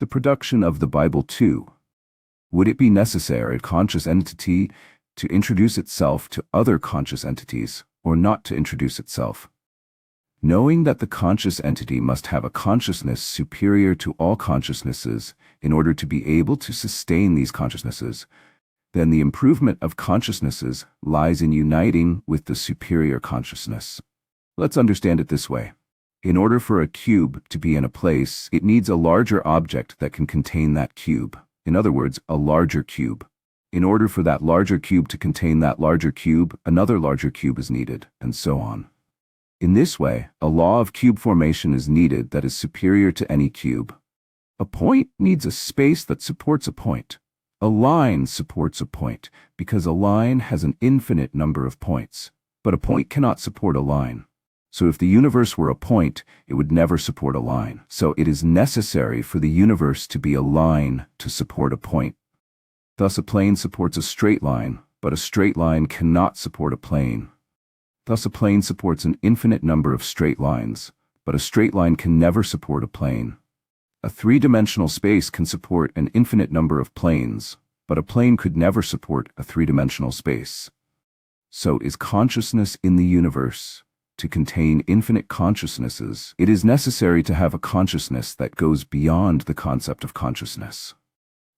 the production of the Bible too. Would it be necessary a conscious entity to introduce itself to other conscious entities, or not to introduce itself? Knowing that the conscious entity must have a consciousness superior to all consciousnesses in order to be able to sustain these consciousnesses, then the improvement of consciousnesses lies in uniting with the superior consciousness. Let's understand it this way. In order for a cube to be in a place, it needs a larger object that can contain that cube. In other words, a larger cube. In order for that larger cube to contain that larger cube, another larger cube is needed, and so on. In this way, a law of cube formation is needed that is superior to any cube. A point needs a space that supports a point. A line supports a point because a line has an infinite number of points, but a point cannot support a line. So if the universe were a point, it would never support a line. So it is necessary for the universe to be a line to support a point. Thus a plane supports a straight line, but a straight line cannot support a plane. Thus a plane supports an infinite number of straight lines, but a straight line can never support a plane. A three-dimensional space can support an infinite number of planes, but a plane could never support a three-dimensional space. So is consciousness in the universe. To contain infinite consciousnesses, it is necessary to have a consciousness that goes beyond the concept of consciousness.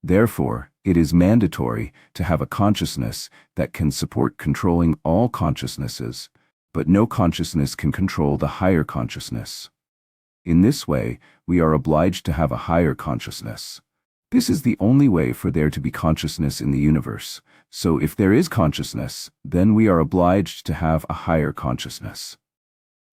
Therefore, it is mandatory to have a consciousness that can support controlling all consciousnesses, but no consciousness can control the higher consciousness. In this way, we are obliged to have a higher consciousness. This is the only way for there to be consciousness in the universe. So if there is consciousness, then we are obliged to have a higher consciousness.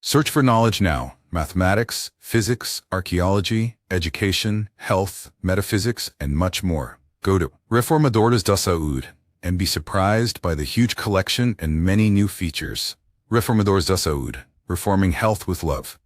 Search for knowledge now. Mathematics, physics, archaeology, education, health, metaphysics, and much more. Go to Reformadores da Saúde and be surprised by the huge collection and many new features. Reformadores da Saúde, reforming health with love.